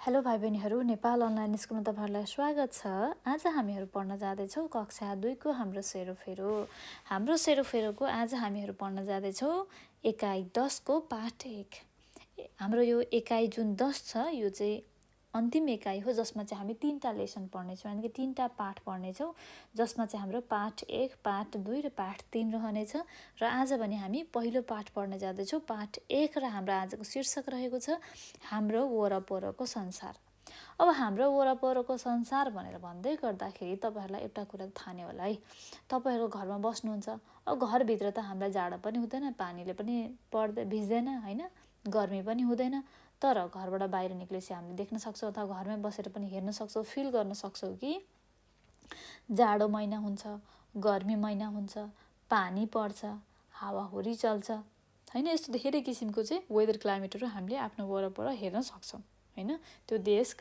Hello भाइ बहिनीहरू, Nepal online स्कुलमा तपाईँहरूलाई स्वागत छ। आज हामीहरू पढ्न जाँदैछौँ कक्षा 2 को हाम्रो सेरोफेरो। हाम्रो सेरोफेरोको आज हामीहरू पढ्न जाँदैछौँ एकाइ 10 को पाठ 1। हाम्रो यो एकाइ जुन 10 छ यो चाहिँ अन्तिम एकाइ हो, जसमा चाहिँ हामी 3टा लेसन पढ्नेछौँ, यानि कि 3टा पाठ पढ्नेछौँ, जसमा चाहिँ हाम्रो पाठ 1, पाठ 2 र पाठ 3 रहनेछ। र आज भने हामी पहिलो पाठ पढ्न जाँदैछौँ, पाठ 1, र हाम्रो आजको शीर्षक रहेको छ हाम्रो वरपरको संसार। अब हाम्रो वरपरको संसार भनेर भन्दै गर्दाखेरि तपाईँहरूलाई एउटा कुरा थाहा नै होला है, तपाईँहरू घरमा बस्नुहुन्छ। अब घरभित्र त हामीलाई जाडो पनि हुँदैन, पानीले पनि भिज्दैन होइन, गर्मी पनि हुँदैन। तर घरबाट बाहिर निक्लेपछि हामीले देख्न सक्छौँ अथवा घरमै बसेर पनि हेर्न सक्छौँ, फिल गर्न सक्छौँ कि जाडो महिना हुन्छ, गर्मी महिना हुन्छ, पानी पर्छ, हावाहुरी चल्छ होइन। यस्तो धेरै किसिमको चाहिँ वेदर क्लाइमेटहरू हामीले आफ्नो वरपर हेर्न सक्छौँ होइन। त्यो देश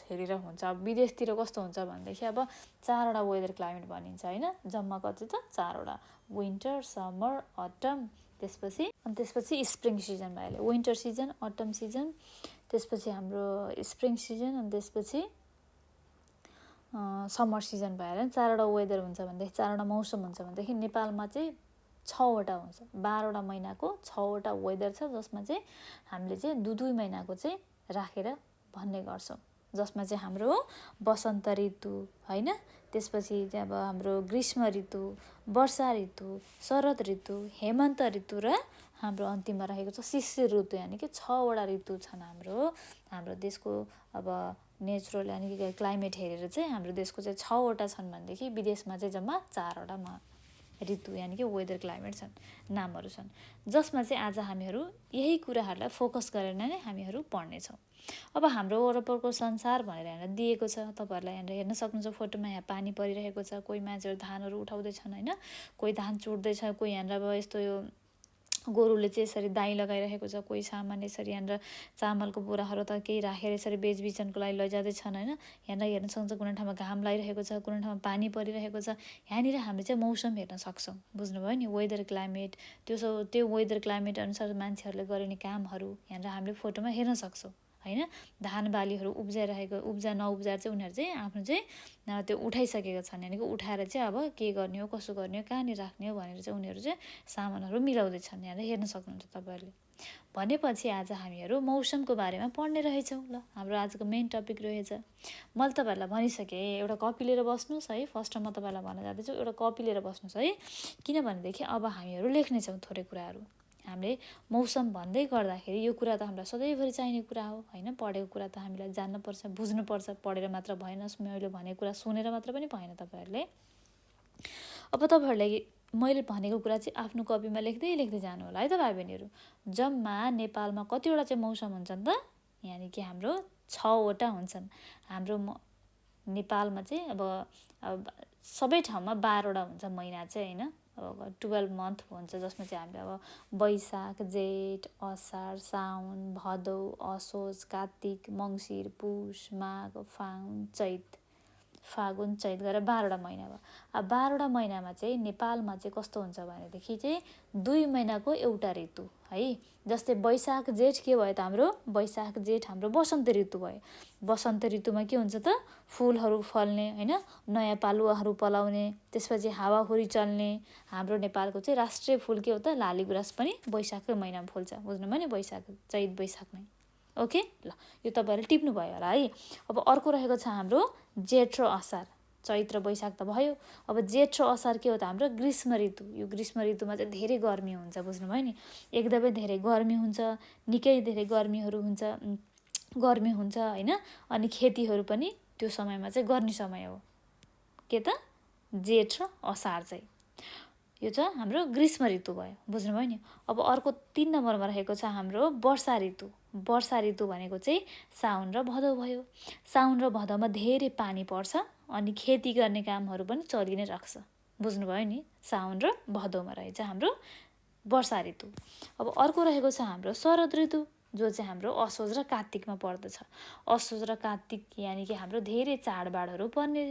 हेरेर हुन्छ। अब विदेशतिर कस्तो हुन्छ भनेदेखि अब 4वटा वेदर क्लाइमेट भनिन्छ होइन, जम्मा कति त 4वटा, विन्टर, समर, अटम, त्यसपछि स्प्रिङ सिजन भइहाल्यो। विन्टर सिजन, अटम सिजन, त्यसपछि हाम्रो स्प्रिङ सिजन, अनि त्यसपछि समर सिजन भइहाल्यो। 4वटा वेदर हुन्छ भनेदेखि, 4वटा मौसम हुन्छ भनेदेखि नेपालमा चाहिँ 6वटा हुन्छ। 12वटा महिनाको 6वटा वेदर छ, जसमा चाहिँ हामीले चाहिँ 2 महिनाको चाहिँ राखेर भन्ने गर्छौँ, जसमा चाहिँ हाम्रो वसन्त ऋतु होइन, त्यसपछि चाहिँ अब हाम्रो ग्रीष्म ऋतु, वर्षा ऋतु, शरद ऋतु, हेमन्त ऋतु र हाम्रो अन्तिममा रहेको छ शिशिर ऋतु, यानि कि 6वटा ऋतु छन् हाम्रो देशको। अब नेचुरल यानि कि क्लाइमेट हेरेर चाहिँ हाम्रो देशको चाहिँ 6वटा छन् भनेदेखि विदेशमा चाहिँ जम्मा 4वटा ऋतु यानि कि वेदर क्लाइमेट छन्, नामहरू छन्, जसमा चाहिँ आज हामीहरू यही कुराहरूलाई फोकस गरेर नै हामीहरू पढ्नेछौँ। अब हाम्रो वरपरको संसार भनेर यहाँ दिएको छ, तपाईँहरूलाई यहाँ हेर्न सक्नुहुन्छ फोटोमा। यहाँ पानी परिरहेको छ, कोही मान्छेहरू धानहरू उठाउँदैछन् होइन, कोही धान चुट्दैछ, कोही यहाँ अब यस्तो यो गोरुले चाहिँ यसरी दाइँ लगाइरहेको छ, कोही सामान यसरी यहाँ चामलको बोराहरू त केही राखेर यसरी बेचबिखनको लागि लैजाँदैछन् होइन। यहाँ हेर्न सक्नुहुन्छ कुनै ठाउँमा घाम लागिरहेको छ, कुनै ठाउँमा पानी परिरहेको छ। यहाँनिर हामीले चाहिँ मौसम हेर्न सक्छौँ, बुझ्नुभयो नि, वेदर क्लाइमेट। त्यो वेदर क्लाइमेट अनुसार मान्छेहरूले गरिने कामहरू यहाँनिर हामीले फोटोमा हेर्न सक्छौँ होइन। धान बालीहरू नउब्जाएर चाहिँ उनीहरू चाहिँ आफ्नो चाहिँ त्यो उठाइसकेका छन्, यानि कि उठाएर चाहिँ अब के गर्ने हो, कसो गर्ने हो, कहाँनिर राख्ने हो भनेर चाहिँ उनीहरू चाहिँ सामानहरू मिलाउँदैछन्, यहाँ हेर्न सक्नुहुन्छ तपाईँहरूले। भनेपछि आज हामीहरू मौसमको बारेमा पढ्ने रहेछौँ। ल, हाम्रो आजको मेन टपिक रहेछ। मैले तपाईँहरूलाई भनिसकेँ, एउटा कपी लिएर बस्नुहोस् है। फर्स्टमा म तपाईँहरूलाई भन्न जाँदैछु, एउटा कपी लिएर बस्नुहोस् है, किनभनेदेखि अब हामीहरू लेख्नेछौँ थोरै कुराहरू। हामीले मौसम भन्दै गर्दाखेरि यो कुरा त हामीलाई सधैँभरि चाहिने कुरा हो होइन। पढेको कुरा त हामीलाई जान्नुपर्छ, बुझ्नुपर्छ, पढेर मात्र भएन, मैले भनेको कुरा सुनेर मात्र पनि भएन तपाईँहरूले। अब तपाईँहरूलाई मैले भनेको कुरा चाहिँ आफ्नो कपीमा लेख्दै जानु होला है त भाइ बहिनीहरू। जम्मा नेपालमा कतिवटा चाहिँ मौसम हुन्छन् त, यानि कि हाम्रो 6वटा हुन्छन्। हाम्रो नेपालमा चाहिँ अब सबै ठाउँमा 12वटा हुन्छ महिना चाहिँ होइन, अब 12 मन्थ हुन्छ, जसमा चाहिँ हामीले अब वैशाख, जेठ, असार, साउन, भदौ, असोज, कार्तिक, मङ्सिर, पुष, माघ, फागुन, चैत गरेर 12वटा महिना भयो। अब 12वटा महिनामा चाहिँ नेपालमा चाहिँ कस्तो हुन्छ भनेदेखि चाहिँ 2 महिनाको एउटा ऋतु है। जस्तै वैशाख जेठ के भयो त हाम्रो, वैशाख जेठ हाम्रो वसन्त ऋतु भयो। वसन्त ऋतुमा के हुन्छ त, फुलहरू फल्ने होइन, नयाँ पालुवाहरू पलाउने, त्यसपछि हावाहुरी चल्ने। हाम्रो नेपालको चाहिँ राष्ट्रिय फुल के हो त, लालीगुराँस पनि वैशाखकै महिनामा फुल्छ, बुझ्नुभयो नि, वैशाख चैत वैशाखमै। ओके, ल यो तपाईँहरूले टिप्नुभयो होला है। अब अर्को रहेको छ हाम्रो जेठ र असार। चैत र वैशाख त भयो। अब जेठ र असार के हो त हाम्रो ग्रीष्म ऋतु। यो ग्रीष्म ऋतुमा चाहिँ धेरै गर्मी हुन्छ, बुझ्नुभयो नि, एकदमै धेरै गर्मी हुन्छ, निकै धेरै गर्मी हुन्छ होइन। अनि खेतीहरू पनि त्यो समयमा चाहिँ गर्ने समय हो, के त जेठ र असार चाहिँ। यो छ हाम्रो ग्रीष्म ऋतु भयो, बुझ्नुभयो नि। अब अर्को 3 नम्बरमा रहेको छ हाम्रो वर्षा ऋतु। वर्षा ऋतु भनेको चाहिँ साउन र भदौ भयो। साउन र भदौमा धेरै पानी पर्छ अनि खेती गर्ने कामहरू पनि चलि नै राख्छ, बुझ्नुभयो नि। साउन र भदौमा रहेछ हाम्रो वर्षा ऋतु। अब अर्को रहेको छ हाम्रो शरद ऋतु, जो चाहिँ हाम्रो असोज र कार्तिकमा पर्दछ। असोज र कार्तिक यानि कि हाम्रो धेरै चाडबाडहरू पर्ने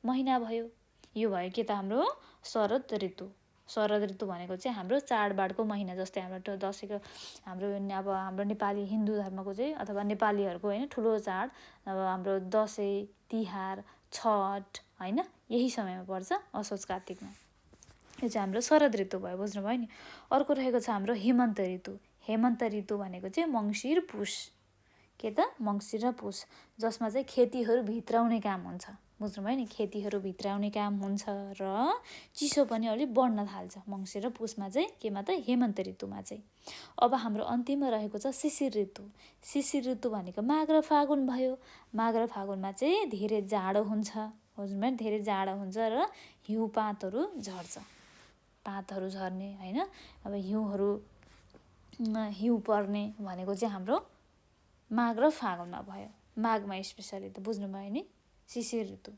महिना भयो। यो भयो के त हाम्रो शरद ऋतु शरद ऋतु भनेको चाहिँ हाम्रो चाडबाडको महिना, जस्तै हाम्रो दसैँको हाम्रो अब हाम्रो नेपाली हिन्दू धर्मको चाहिँ अथवा नेपालीहरूको होइन ठुलो चाड अब हाम्रो दसैँ तिहार छठ होइन यही समयमा पर्छ, असोज कार्तिकमा। यो चाहिँ हाम्रो शरद ऋतु भयो, बुझ्नुभयो नि। अर्को रहेको छ हाम्रो हेमन्त ऋतु। हेमन्त ऋतु भनेको चाहिँ मङ्सिर पुस, के त मङ्सिर र पुस, जसमा चाहिँ खेतीहरू भित्राउने काम हुन्छ, बुझ्नुभयो नि। खेतीहरू भित्राउने काम हुन्छ र चिसो पनि अलिक बढ्न थाल्छ मङ्सिर र पुसमा चाहिँ, केमा त हेमन्त ऋतुमा चाहिँ। अब हाम्रो अन्तिममा रहेको छ शिशिर ऋतु। शिशिर ऋतु भनेको माघ र फागुन भयो। माघ र फागुनमा चाहिँ धेरै जाडो हुन्छ, बुझ्नुभयो नि, धेरै जाडो हुन्छ र हिउँ पातहरू झर्छ, पातहरू झर्ने होइन। अब हिउँ पर्ने भनेको चाहिँ हाम्रो माघ र फागुनमा भयो, माघमा स्पेसली त, बुझ्नुभयो नि, शिशिर ऋतु।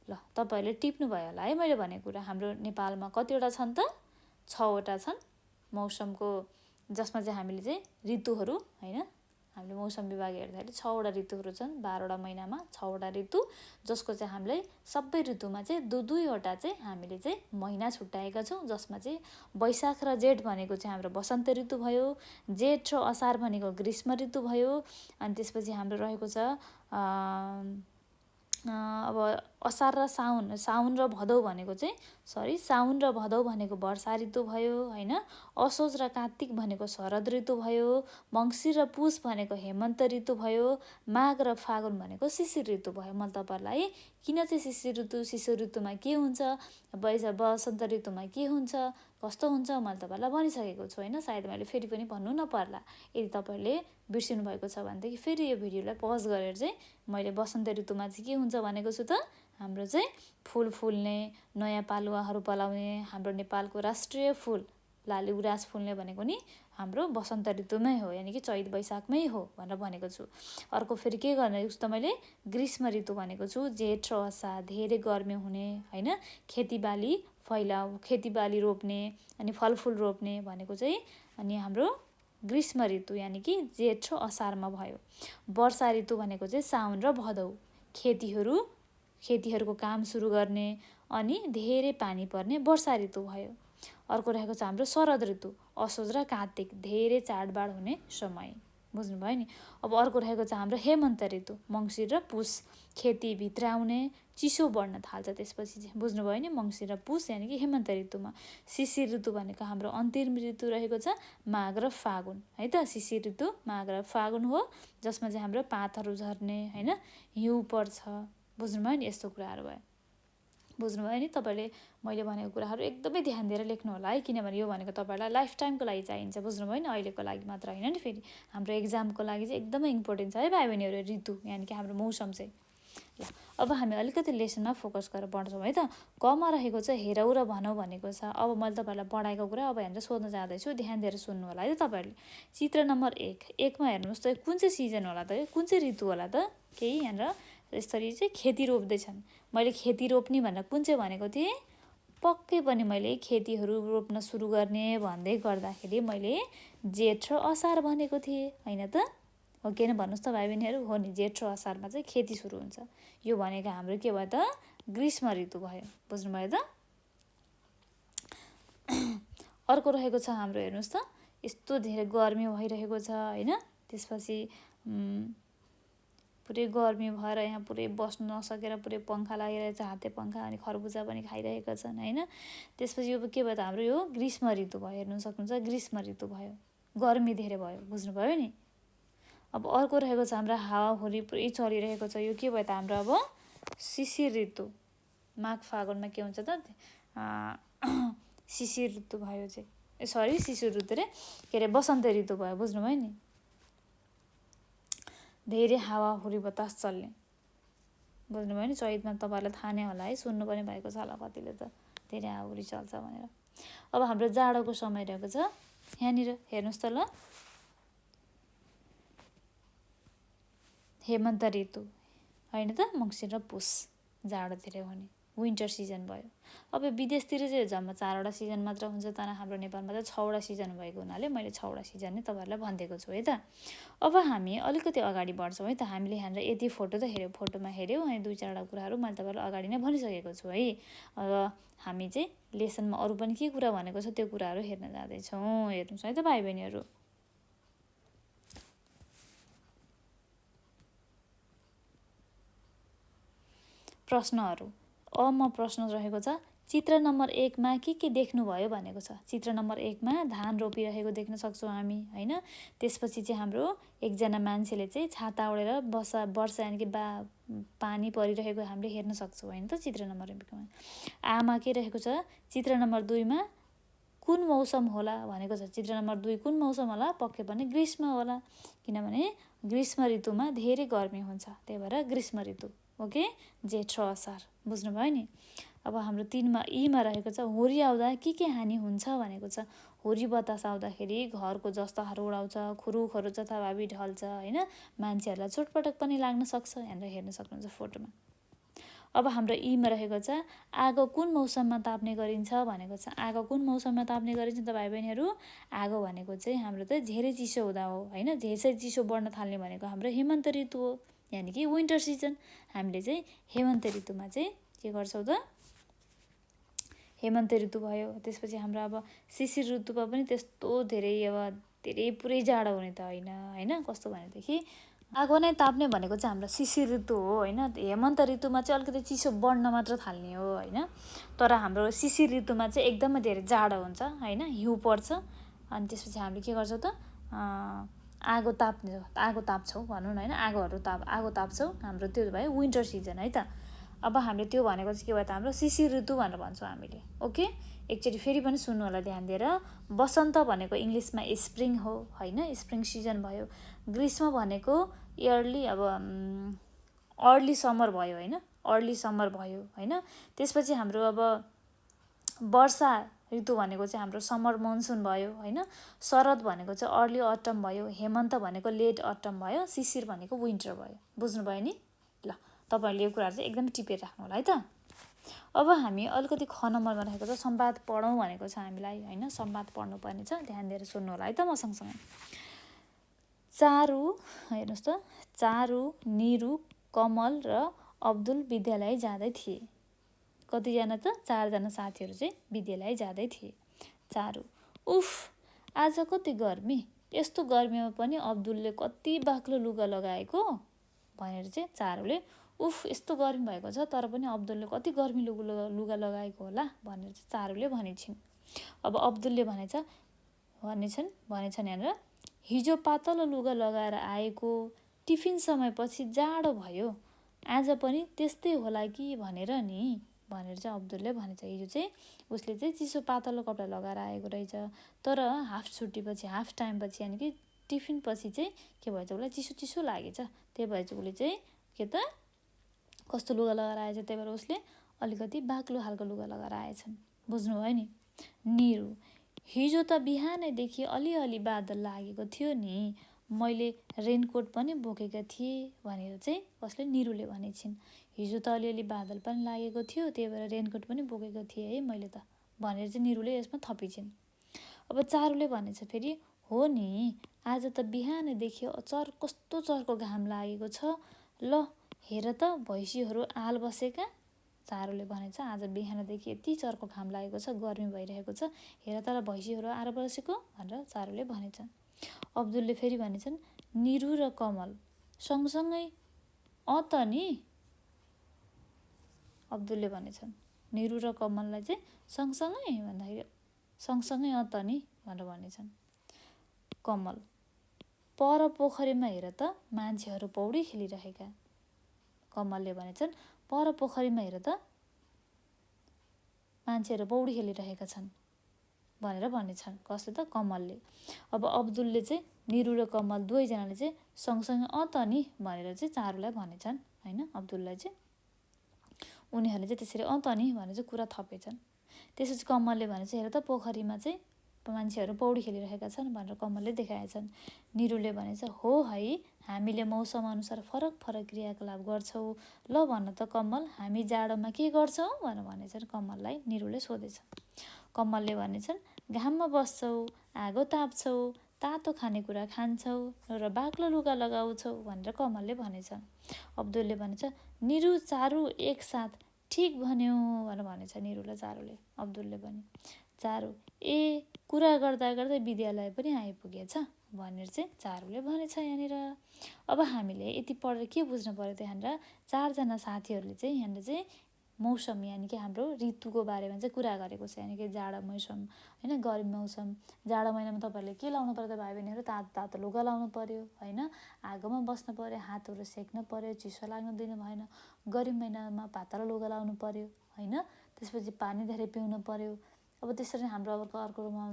ल तपाईँहरूले टिप्नुभयो होला है मैले भनेको कुरा। हाम्रो नेपालमा कतिवटा छन् त? 6वटा छन् मौसमको, जसमा चाहिँ हामीले चाहिँ ऋतुहरू होइन, हामीले मौसम विभाग हेर्दाखेरि 6वटा ऋतुहरू छन् 12वटा महिनामा, 6वटा ऋतु, जसको चाहिँ हामीले सबै ऋतुमा चाहिँ 2-2वटा चाहिँ हामीले चाहिँ महिना छुट्याएका छौँ, जसमा चाहिँ वैशाख र जेठ भनेको चाहिँ हाम्रो वसन्त ऋतु भयो, जेठ र असार भनेको ग्रीष्म ऋतु भयो, अनि त्यसपछि हाम्रो रहेको छ अब असार र साउन र भदौ भनेको चाहिँ साउन र भदौ भनेको वर्षा ऋतु भयो होइन। असोज र कार्तिक भनेको शरद ऋतु भयो, मङ्सिर र पुस भनेको हेमन्त ऋतु भयो, माघ र फागुन भनेको शिशिर ऋतु भयो। मैले तपाईँहरूलाई किन चाहिँ शिशिर ऋतुमा के हुन्छ, वसन्त ऋतुमा के हुन्छ, कस्तो हुन्छ मैले तपाईँहरूलाई भनिसकेको छु होइन। सायद मैले फेरि पनि भन्नु नपर्ला। यदि तपाईँहरूले बिर्सिनु भएको छ भनेदेखि फेरि यो भिडियोलाई पज गरेर चाहिँ मैले वसन्त ऋतुमा चाहिँ के हुन्छ भनेको छु त, हाम्रो चाहिँ फुल फुल्ने, नयाँ पालुवाहरू पलाउने, हाम्रो नेपालको राष्ट्रिय फुल लालीगुराँस फुल्ने भनेको नि हाम्रो वसन्त ऋतुमै हो, यानि कि चैत वैशाखमै हो भनेर भनेको छु। अर्को फेरि के गर्ने त मैले ग्रीष्म ऋतु भनेको छु, जेठ र असार धेरै गर्मी हुने होइन, खेतीबाली रोप्ने अनि फलफुल रोप्ने भनेको चाहिँ अनि हाम्रो ग्रीष्म ऋतु यानि कि जेठ र असारमा भयो। वर्षा ऋतु भनेको चाहिँ साउन र भदौ, खेतीहरूको काम सुरु गर्ने अनि धेरै पानी पर्ने वर्षा ऋतु भयो। अर्को रहेको छ हाम्रो शरद ऋतु, असोज र कार्तिक, धेरै चाडबाड हुने समय, बुझ्नुभयो नि। अब अर्को रहेको छ हाम्रो हेमन्त ऋतु, मङ्सिर र पुस, खेती भित्राउने, चिसो बढ्न थाल्छ त्यसपछि चाहिँ, बुझ्नुभयो नि, मङ्सिर र पुस यानि कि हेमन्त ऋतुमा। शिशिर ऋतु भनेको हाम्रो अन्तिम ऋतु रहेको छ माघ र फागुन है त। शिशिर ऋतु माघ र फागुन हो, जसमा चाहिँ हाम्रो पातहरू झर्ने होइन, हिउँ पर्छ, बुझ्नुभयो नि। यस्तो कुराहरू भयो, बुझ्नुभयो नि। तपाईँले मैले भनेको कुराहरू एकदमै ध्यान दिएर लेख्नु होला है, किनभने यो भनेको तपाईँहरूलाई लाइफ टाइमको लागि चाहिन्छ, बुझ्नुभयो नि, अहिलेको लागि मात्र होइन नि। फेरि हाम्रो एक्जामको लागि चाहिँ एकदमै इम्पोर्टेन्ट छ है भाइ बहिनीहरू ऋतु यानि कि हाम्रो मौसम चाहिँ। ल अब हामी अलिकति लेसनमा फोकस गरेर पढ्छौँ है त। कमा रहेको छ हेरौँ र भनौँ भनेको छ। अब मैले तपाईँहरूलाई पढाएको कुरा अब हेरेर सोध्न जाँदैछु, ध्यान दिएर सुन्नु होला है त तपाईँहरूले। चित्र नम्बर 1मा हेर्नुहोस् त, कुन चाहिँ सिजन होला त, कुन चाहिँ ऋतु होला त? केही यहाँनिर यसरी चाहिँ खेती रोप्दैछन्। मैले खेती रोप्ने भनेर कुन चाहिँ भनेको थिएँ? पक्कै पनि मैले खेतीहरू रोप्न सुरु गर्ने भन्दै गर्दाखेरि मैले जेठ र असार भनेको थिएँ होइन त? हो कि होइन भन्नुहोस् त भाइ बहिनीहरू? हो नि, जेठ र असारमा चाहिँ खेती सुरु हुन्छ। यो भनेको हाम्रो के भयो त? ग्रीष्म ऋतु भयो, बुझ्नुभयो त। अर्को रहेको छ हाम्रो हेर्नुहोस् त, यस्तो धेरै गर्मी भइरहेको छ होइन, त्यसपछि पुरै गर्मी भएर यहाँ पुरै बस्नु नसकेर पुरै पङ्खा लागिरहेछ, हाते पङ्खा, अनि खरबुजा पनि खाइरहेका छन् होइन। त्यसपछि यो के भयो त, हाम्रो यो ग्रीष्म ऋतु भयो, हेर्नु सक्नुहुन्छ ग्रीष्म ऋतु भयो, गर्मी धेरै भयो, बुझ्नुभयो नि। अब अर्को रहेको छ हाम्रो हावाहुरी पुरै चलिरहेको छ, यो के भयो त हाम्रो अब शिशिर ऋतु, माघ फागुनमा के हुन्छ त शिशिर ऋतु भयो चाहिँ, शिशिर ऋतु के अरे वसन्त ऋतु भयो, बुझ्नुभयो नि। धेरै हावाहुरी बतास चल्ने, बुझ्नुभयो नि। चैतमा तपाईँहरूलाई थाहा नै होला है, सुन्नु पनि भएको छ होला कतिले त, धेरै हावाहुरी चल्छ भनेर। अब हाम्रो जाडोको समय रहेको छ यहाँनिर हेर्नुहोस् त ल, हेमन्त ऋतु होइन त, मङ्सिर र पुस, जाडो धेरै हुने। विन्टर सिजन भयो। अब विदेशतिर चाहिँ जम्मा 4वटा सिजन मात्र हुन्छ, तर हाम्रो नेपालमा चाहिँ 6वटा सिजन भएको हुनाले मैले 6वटा सिजन नै तपाईँहरूलाई भनिदिएको छु है त। अब हामी अलिकति अगाडि बढ्छौँ है त। हामीले यहाँनिर यति फोटो त हेऱ्यौँ, फोटोमा हेऱ्यौँ अनि 2-4वटा कुराहरू मैले तपाईँहरूलाई अगाडि नै भनिसकेको छु है। अब हामी चाहिँ लेसनमा अरू पनि के कुरा भनेको छ त्यो कुराहरू हेर्न जाँदैछौँ। हेर्नुहोस् है त भाइ बहिनीहरू। प्रश्नहरू। म प्रश्न रहेको छ चित्र नम्बर 1 मा के देख्नुभयो भनेको छ। चित्र नम्बर 1 मा धान रोपिरहेको देख्न सक्छौँ हामी होइन। त्यसपछि चाहिँ हाम्रो एकजना मान्छेले चाहिँ छाता ओढेर वर्षा यानि कि पानी परिरहेको हामीले हेर्न सक्छौँ होइन त चित्र नम्बर 1 मा। आमा के रहेको छ चित्र नम्बर 2 मा कुन मौसम होला भनेको छ। चित्र नम्बर 2 कुन मौसम होला, पक्कै पनि ग्रीष्म होला, किनभने ग्रीष्म ऋतुमा धेरै गर्मी हुन्छ, त्यही भएर ग्रीष्म ऋतु। ओके, जेठ र असार, बुझ्नुभयो नि। अब हाम्रो 3 मा ईमा रहेको छ हुरी आउँदा के हानि हुन्छ भनेको छ। हुरी बतास आउँदाखेरि घरको जस्ताहरू उडाउँछ, खुरुखहरू जथाभावी ढल्छ होइन, मान्छेहरूलाई चोटपटक पनि लाग्न सक्छ। यहाँनिर हेर्न सक्नुहुन्छ फोटोमा। अब हाम्रो ईमा रहेको छ आगो कुन मौसममा ताप्ने गरिन्छ भनेको छ। आगो कुन मौसममा ताप्ने गरिन्छ त भाइ बहिनीहरू। आगो भनेको चाहिँ हाम्रो त धेरै चिसो हुँदा हो होइन। धेरै चिसो बढ्न थाल्ने भनेको हाम्रो हेमन्त ऋतु हो, यानि कि विन्टर सिजन। हामीले चाहिँ हेमन्त ऋतुमा चाहिँ के गर्छौँ त, हेमन्त ऋतु भयो। त्यसपछि हाम्रो अब शिशिर ऋतुमा पनि त्यस्तो धेरै पुरै जाडो हुने त होइन। कस्तो भनेदेखि आगो नै ताप्ने भनेको चाहिँ हाम्रो शिशिर ऋतु हो होइन। हेमन्त ऋतुमा चाहिँ अलिकति चिसो बढ्न मात्र थाल्ने हो होइन। तर हाम्रो शिशिर ऋतुमा चाहिँ एकदमै धेरै जाडो हुन्छ होइन, हिउँ पर्छ। अनि त्यसपछि हामीले के गर्छौँ त आगो ताप्छौँ भनौँ न होइन। आगो ताप्छौँ, हाम्रो त्यो भयो विन्टर सिजन है त। अब हामीले त्यो भनेको चाहिँ के भयो त हाम्रो शिशिर ऋतु भनेर भन्छौँ हामीले। ओके, एकचोटि फेरि पनि सुन्नु होला ध्यान दिएर। वसन्त भनेको इङ्ग्लिसमा स्प्रिङ हो होइन, स्प्रिङ सिजन भयो। ग्रीष्म भनेको अर्ली समर भयो होइन, अर्ली समर भयो होइन। त्यसपछि हाम्रो अब वर्षा ऋतु भनेको चाहिँ हाम्रो समर मनसुन भयो होइन। शरद भनेको चाहिँ अर्ली अटम भयो। हेमन्त भनेको लेट अटम भयो। शिशिर भनेको विन्टर भयो। बुझ्नुभयो नि। ल, तपाईँहरूले यो कुराहरू चाहिँ एकदमै टिपेर राख्नु होला है त। अब हामी अलिकति ख नम्बरमा रहेको छ संवाद पढौँ भनेको छ हामीलाई होइन। संवाद पढ्नुपर्ने छ, ध्यान दिएर सुन्नु होला है त म सँगसँगै। चारु, हेर्नुहोस् त, चारु, निरु, कमल र अब्दुल विद्यालय जाँदै थिए। कतिजना त 4जना साथीहरू चाहिँ विद्यालय जाँदै थिए। चारु, उफ आज कति गर्मी, यस्तो गर्मीमा पनि अब्दुलले कति बाक्लो लुगा लगाएको भनेर चाहिँ चारुले उफ यस्तो गर्मी भएको छ तर पनि अब्दुलले कति गर्मी लुगा लगाएको होला भनेर चाहिँ चारुले भनिन्छन्। अब अब्दुलले भनेछन् यहाँनिर हिजो पातलो लुगा लगाएर आएको, टिफिन समयपछि जाडो भयो, आज पनि त्यस्तै होला कि भनेर चाहिँ अब्दुलले भनेछ। हिजो चाहिँ उसले चाहिँ चिसो पातलो कपडा लगाएर आएको रहेछ, तर हाफ छुट्टीपछि, हाफ टाइमपछि यानि कि टिफिन पछि चाहिँ के भएछ उसलाई चिसो लागेछ। त्यही भएर चाहिँ उसले चाहिँ के त कस्तो लुगा लगाएर आएछ, त्यही भएर उसले अलिकति बाक्लो खालको लुगा लगाएर आएछन्। बुझ्नुभयो नि। निरु, हिजो त बिहानैदेखि अलिअलि बादल लागेको थियो नि, मैले रेनकोट पनि बोकेका थिएँ भनेर चाहिँ कसले, निरुले भनेछिन्। हिजो त अलिअलि बादल पनि लागेको थियो, त्यही भएर रेनकोट पनि बोकेको थिएँ है मैले त भनेर चाहिँ निरुले यसमा थपिछिन्। अब चारुले भनेछ फेरि, हो नि आज त बिहानैदेखि कस्तो चर्को घाम लागेको छ, ल हेर त भैँसीहरू आल बसेका। चारुले भनेछ आज बिहानदेखि यति चर्को घाम लागेको छ, गर्मी भइरहेको छ, हेर त भैँसीहरू आएर बसेको भनेर चारुले भनेछ। अब्दुलले फेरि भनेछन् निरु र कमल सँगसँगै त नि। अब्दुलले भनेछन् निरु र कमललाई चाहिँ सँगसँगै भन्दाखेरि सँगसँगै त नि भनेर भनेछन्। कमल, पर पोखरीमा हेर त मान्छेहरू पौडी खेलिरहेका। कमलले भनेछन् पर पोखरीमा हेर त मान्छेहरू पौडी खेलिरहेका छन् भनेर भनेछन्। कसले त, कमलले। अब अब्दुलले चाहिँ निरु र कमल दुवैजनाले चाहिँ सँगसँगै त नि भनेर चाहिँ चारुलाई भनेछन् होइन। अब्दुललाई चाहिँ उनीहरूले चाहिँ त्यसरी त नि भनेर चाहिँ कुरा थपेछन्। त्यसपछि कमलले भनेछ हेर त पोखरीमा चाहिँ मान्छेहरू पौडी खेलिरहेका छन् भनेर कमलले देखाएछन्। निरुले भनेछ हो है हामीले मौसम अनुसार फरक फरक क्रियाकलाप गर्छौँ। ल भन त कमल, हामी जाडोमा के गर्छौँ भनेर भनेछन् कमललाई निरुले सोधेछ। कमलले भनेछन् घाममा बस्छौँ, आगो ताप्छौँ, तातो खानेकुरा खान्छौँ र बाक्लो लुगा लगाउँछौँ भनेर कमलले भनेछ। अब्दुलले भनेछ निरु चारु एकसाथ ठिक भन्यो भनेर भनेछ निरुलाई चारुले। अब्दुलले भने चारु ए कुरा गर्दा गर्दै विद्यालय पनि आइपुगेछ भनेर चाहिँ चारुले भनेछ यहाँनिर। अब हामीले यति पढेर के बुझ्नु पर्यो त यहाँनिर चारजना साथीहरूले चाहिँ यहाँनिर चाहिँ मौसम यानि कि हाम्रो ऋतुको बारेमा चाहिँ कुरा गरेको छ। यानि कि जाडो मौसम होइन, गर्मी मौसम। जाडो महिनामा तपाईँहरूले के लाउनु पर्यो त भाइ बहिनीहरू? तातो तातो लुगा लाउनु पर्यो होइन, आगोमा बस्नु पर्यो, हातहरू सेक्नु पर्यो, चिसो लाग्नु दिनु भएन। गर्मी महिनामा पातलो लुगा लाउनु पर्यो होइन, त्यसपछि पानी धेरै पिउनु पर्यो। अब त्यसरी हाम्रो अब अर्कोमा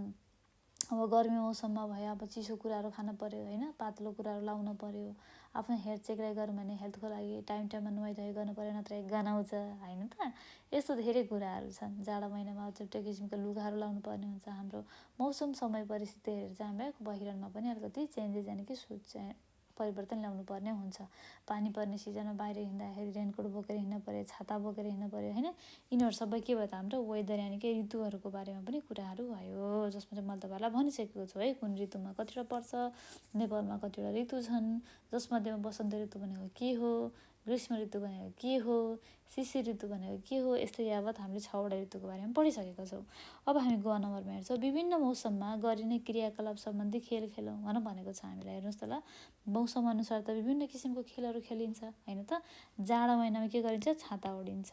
अब गर्मी मौसममा भयो अब चिसो कुराहरू खानु पर्यो होइन, पातलो कुराहरू लाउनु पर्यो। आफ्नो हेल्थ चेकराइ गरौँ भने हेल्थको लागि टाइम टाइममा नुहाइधुवाइ गर्नु पर्यो, नत्र गनाउँछ होइन त। यस्तो धेरै कुराहरू छन्। जाडो महिनामा एउटा किसिमको लुगाहरू लाउनु पर्ने हुन्छ। हाम्रो मौसम समय परिस्थिति हेरेर चाहिँ हाम्रो पहिरनमा पनि अलिकति चेन्जेस यानि कि परिवर्तन ल्याउनु पर्ने हुन्छ। पानी पर्ने सिजनमा बाहिर हिँड्दाखेरि रेनकोट बोकेर हिँड्नु पर्यो, छाता बोकेर हिँड्नु पर्यो होइन। यिनीहरू सबै के भयो त हाम्रो वेदर यानि कि ऋतुहरूको बारेमा पनि कुराहरू भयो, जसमा चाहिँ मैले तपाईँलाई भनिसकेको छु है। कुन ऋतुमा कतिवटा पर्छ, नेपालमा कतिवटा ऋतु छन्, जसमध्येमा वसन्त ऋतु भनेको के हो, ग्रीष्म ऋतु भनेको के हो, शिशिर ऋतु भनेको के हो, यस्तै यावत हामीले 6वटा ऋतुको बारेमा पढिसकेका छौँ। अब हामी ग नम्बरमा हेर्छौँ विभिन्न मौसममा गरिने क्रियाकलाप सम्बन्धी खेल खेलौँ भनेको छ हामीलाई। हेर्नुहोस् त ल, मौसम अनुसार त विभिन्न किसिमको खेलहरू खेलिन्छ होइन त। जाडो महिनामा के गरिन्छ? छाता ओढिन्छ।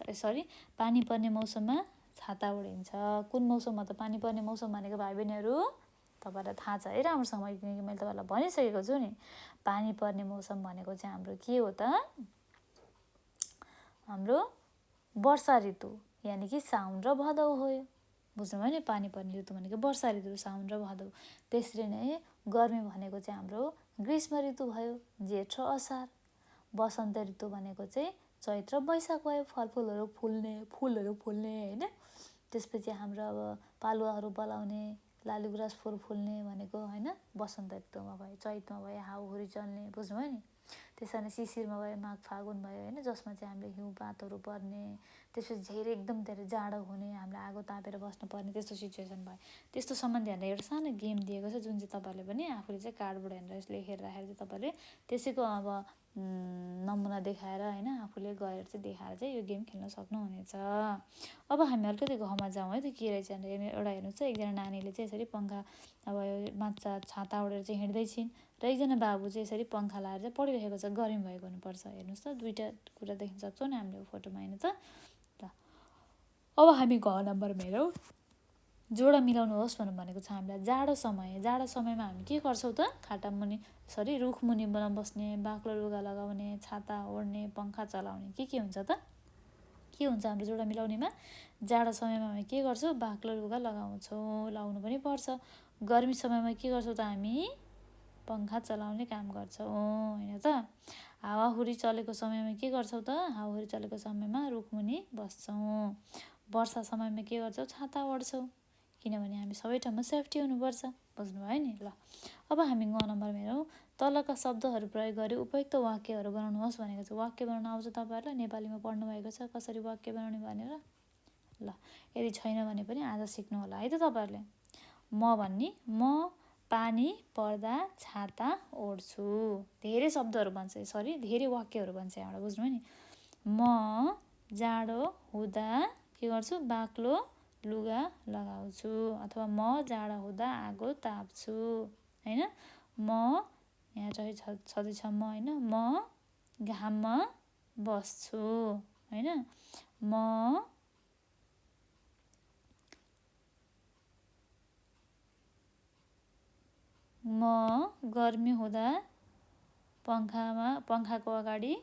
पानी पर्ने मौसममा छाता ओढिन्छ। कुन मौसममा त पानी पर्ने मौसम भनेको भाइ बहिनीहरू तपाईँलाई थाहा छ है राम्रोसँग, किनकि मैले तपाईँलाई भनिसकेको छु नि। पानी पर्ने मौसम भनेको चाहिँ हाम्रो के हो त? हाम्रो वर्षा ऋतु यानि कि साउन र भदौ हो। बुझ्नुभयो नि? पानी पर्ने ऋतु भनेको वर्षा ऋतु, साउन र भदौ। त्यसरी नै गर्मी भनेको चाहिँ हाम्रो ग्रीष्म ऋतु भयो, जेठ र असार। वसन्त ऋतु भनेको चाहिँ चैत र वैशाख भयो, फलफुलहरू फुल्ने होइन। त्यसपछि हाम्रो अब पालुवाहरू बलाउने, लालीगुराँस फुल्ने भनेको होइन वसन्त ऋतुमा भयो। चैतमा भयो हाउहुरी चल्ने, बुझ्नुभयो नि? त्यसरी नै शिशिरमा भयो माघ फागुन भयो होइन, जसमा चाहिँ हामीले हिउँपातहरू पर्ने, त्यसपछि धेरै एकदम धेरै जाडो हुने, हामीले आगो तापेर बस्नुपर्ने त्यस्तो सिचुएसन भयो। त्यस्तो सम्बन्धी हामीलाई एउटा सानो गेम दिएको छ, जुन चाहिँ तपाईँले पनि आफूले चाहिँ कार्डबोर्ड हेरेर लेखेर राखेर चाहिँ तपाईँले त्यसैको अब नमुना देखाएर होइन आफूले गएर चाहिँ देखाएर चाहिँ यो गेम खेल्न सक्नुहुनेछ। अब हामी अलिकति घरमा जाउँ है, त्यो के रहेछ भनेर एउटा हेर्नुहोस् त। एकजना नानीले चाहिँ यसरी पङ्खा अब माछा छाता ओढेर चाहिँ हिँड्दैछिन् र एकजना बाबु चाहिँ यसरी पङ्खा लाएर चाहिँ पढिरहेको छ। गर्मी भएको हुनुपर्छ। हेर्नुहोस् त, दुईवटा कुरा देख्न सक्छौँ नि हामीले फोटोमा होइन त। अब हामी घ नम्बरमा हेरौँ। जोडा मिलाउनुहोस् भनेको छ हामीलाई। जाडो समयमा हामी के गर्छौँ त? रुखमुनि बस्ने, बाक्लो लुगा लगाउने, छाता ओढ्ने, पङ्खा चलाउने। के हुन्छ त? के हुन्छ हाम्रो जोडा मिलाउनेमा? जाडो समयमा हामी के गर्छौँ? बाक्लो लुगा लगाउँछौँ, लाउनु पनि पर्छ। गर्मी समयमा के गर्छौँ त? हामी पङ्खा चलाउने काम गर्छौँ होइन त। हावाहुरी चलेको समयमा के गर्छौँ त? हावाहुरी चलेको समयमा रुखमुनि बस्छौँ। वर्षा समयमा के गर्छौँ? छाता ओढ्छौँ, किनभने हामी सबै ठाउँमा सेफ्टी हुनुपर्छ। बुझ्नुभयो नि? ल, अब हामी ग नम्बरमा हेरौँ। तलका शब्दहरू प्रयोग गरी उपयुक्त वाक्यहरू बनाउनुहोस् भनेको छ। वाक्य बनाउन आउँछ तपाईँहरूलाई? नेपालीमा पढ्नु भएको छ कसरी वाक्य बनाउने भनेर? ल, यदि छैन भने पनि आज सिक्नु होला है त तपाईँहरूले। म भन्ने, म पानी पर्दा छाता ओढ्छु। धेरै शब्दहरू भन्छ, धेरै वाक्यहरू भन्छ यहाँबाट, बुझ्नुभयो नि? म जाडो हुँदा के गर्छु? बाक्लो लुगा लगाउँछु। अथवा म जाडो हुँदा आगो ताप्छु होइन। म यहाँ छँदैछ म होइन, म घाममा बस्छु होइन। म गर्मी हुँदा पङ्खाको अगाडि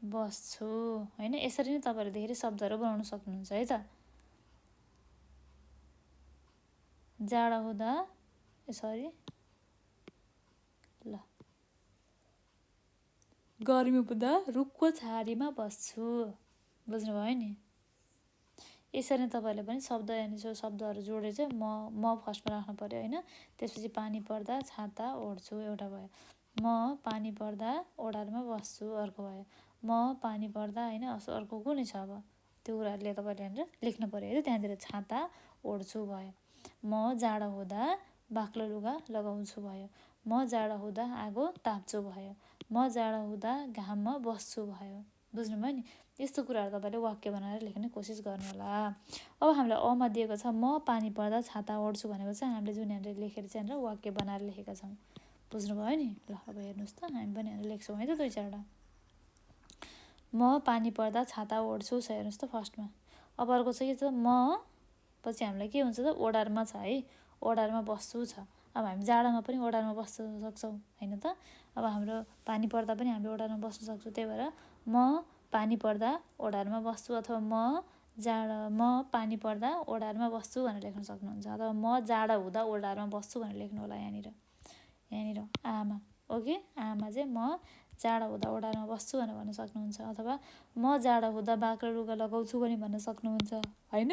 बस्छु होइन। यसरी नै तपाईँहरूले धेरै शब्दहरू बनाउन सक्नुहुन्छ है त। जाडो हुँदा ल, गर्मी हुँदा रुखको छाहारीमा बस्छु। बुझ्नुभयो नि? यसरी नै तपाईँहरूले पनि शब्दहरू जोडेर चाहिँ म फर्स्टमा राख्नु पर्यो होइन। त्यसपछि पानी पर्दा छाता ओढ्छु एउटा भयो। म पानी पर्दा ओडारमा बस्छु अर्को भयो। म पानी पर्दा होइन अर्को कुनै छ अब त्यो कुराहरूले तपाईँले यहाँनिर लेख्नु पऱ्यो है। त्यहाँनिर छाता ओढ्छु भयो। म जाडो हुँदा बाक्लो लुगा लगाउँछु भयो। म जाडो हुँदा आगो ताप्छु भयो। म जाडो हुँदा घाममा बस्छु भयो। बुझ्नुभयो नि। यस्तो कुराहरू तपाईँले वाक्य बनाएर लेख्ने कोसिस गर्नु होला। अब हामीलाई अमा दिएको छ म पानी पर्दा छाता ओढ्छु भनेको चाहिँ हामीले जुन यहाँनिर लेखेर चाहिँ यहाँनिर वाक्य बनाएर लेखेका छौँ। बुझ्नुभयो नि। ल अब हेर्नुहोस् त हामी पनि यहाँनिर लेख्छौँ है त 2-4वटा। म पानी पर्दा छाता ओढ्छु छ हेर्नुहोस् त फर्स्टमा। अब अर्को चाहिँ के छ म पछि हामीलाई के हुन्छ त ओडारमा छ है। ओडारमा बस्छु छ। अब हामी जाडोमा पनि ओडारमा बस्न सक्छौँ होइन त। अब हाम्रो पानी पर्दा पनि हामीले ओडारमा बस्न सक्छौँ। त्यही भएर म पानी पर्दा ओडारमा बस्छु अथवा म पानी पर्दा ओडारमा बस्छु भनेर लेख्न सक्नुहुन्छ। अथवा म जाडो हुँदा ओडारमा बस्छु भनेर लेख्नु होला यहाँनिर आमा। ओके आमा चाहिँ म जाडो हुँदा ओडारमा बस्छु भनेर भन्न सक्नुहुन्छ। अथवा म जाडो हुँदा बाक्लो लुगा लगाउँछु पनि भन्न सक्नुहुन्छ होइन।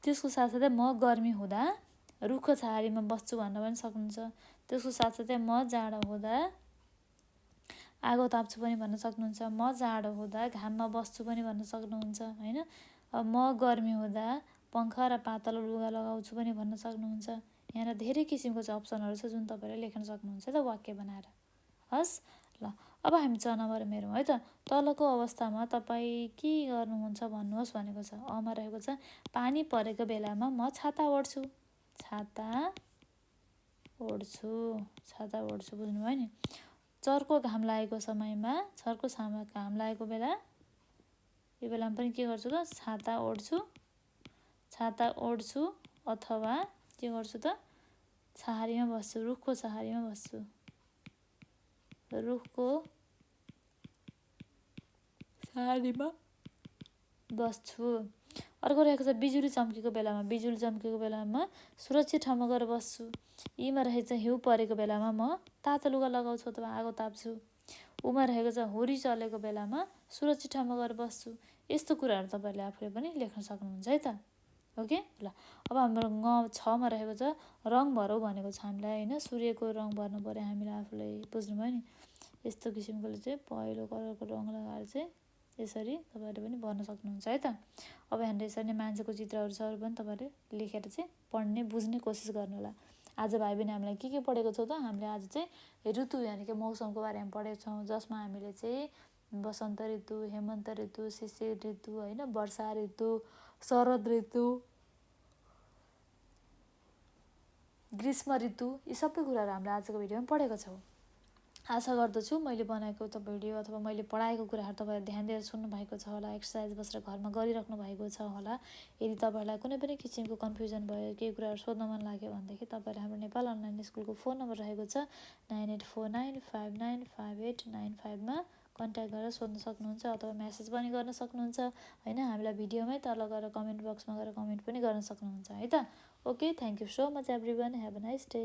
त्यसको साथसाथै म गर्मी हुँदा रुखो छाहारीमा बस्छु भन्न पनि सक्नुहुन्छ। त्यसको साथसाथै म जाडो हुँदा आगो ताप्छु पनि भन्न सक्नुहुन्छ। म जाडो हुँदा घाममा बस्छु पनि भन्न सक्नुहुन्छ होइन। म गर्मी हुँदा पङ्खा र पातलो लुगा लगाउँछु पनि भन्न सक्नुहुन्छ। यहाँ धेरै किसिमको चाहिँ अप्सनहरू छ जुन तपाईँले लेख्न सक्नुहुन्छ त वाक्य बनाएर। हस् ल अब हामी 6 नम्बरमा हेरौँ है त। तलको अवस्थामा तपाईँ के गर्नुहुन्छ भन्नुहोस् भनेको छ। अमा रहेको छ पानी परेको बेलामा म छाता ओढ्छु। छाता ओढ्छु बुझ्नुभयो नि। चर्को घाम लागेको समयमा घाम लागेको बेला यो बेलामा पनि के गर्छु त छाता ओढ्छु अथवा के गर्छु त छाहारीमा बस्छु। रुखको छाहारीमा बस्छु। रुखको छाहारीमा बस्छु। अर्को रहेको छ बिजुली चम्केको बेलामा सुरक्षित ठाउँमा गएर बस्छु। यीमा रहेको छ हिउँ परेको बेलामा म तातो लुगा लगाउँछु अथवा आगो ताप्छु। उमा रहेको छ हुरी चलेको बेलामा सुरक्षित ठाउँमा गएर बस्छु। यस्तो कुराहरू तपाईँहरूले आफूले पनि लेख्न सक्नुहुन्छ है त। ओके ल अब हाम्रो 6मा रहेको छ रङ भरौँ भनेको छ हामीलाई होइन। सूर्यको रङ भर्नु पऱ्यो हामीलाई आफूलाई। बुझ्नुभयो नि। यस्तो किसिमकोले चाहिँ पहेँलो कलरको रङ लगाएर चाहिँ यसरी तपाईँहरूले पनि भर्न सक्नुहुन्छ है त। अब यहाँनिर यसरी नै मान्छेको चित्रहरू छ पनि तपाईँहरूले लेखेर चाहिँ पढ्ने बुझ्ने कोसिस गर्नु होला। आज भाइ बहिनी हामीलाई के पढेको छौँ त हामीले आज चाहिँ ऋतु यानि कि मौसमको बारेमा पढेको छौँ। जसमा हामीले चाहिँ वसन्त ऋतु, हेमन्त ऋतु, शिशिर ऋतु होइन, वर्षा ऋतु, शरद ऋतु, ग्रीष्म ऋतु यी सबै कुराहरू हामीले आजको भिडियोमा पढेको छौँ। आशा गर्दछु मैले बनाएको त भिडियो अथवा मैले पढाएको कुराहरू तपाईँले ध्यान दिएर सुन्नु भएको छ होला। एक्सर्साइज बसेर घरमा गरिराख्नु भएको छ होला। यदि तपाईँहरूलाई कुनै पनि किसिमको कन्फ्युजन भयो केही कुराहरू सोध्न मन लाग्यो भनेदेखि तपाईँले हाम्रो नेपाल अनलाइन स्कुलको फोन नम्बर रहेको छ 9849595895मा कन्ट्याक्ट गरेर सोध्न सक्नुहुन्छ अथवा मेसेज पनि गर्न सक्नुहुन्छ होइन। हामीलाई भिडियोमै तल गएर कमेन्ट बक्समा गएर कमेन्ट पनि गर्न सक्नुहुन्छ है त। Okay thank you so much everyone. Have a nice day.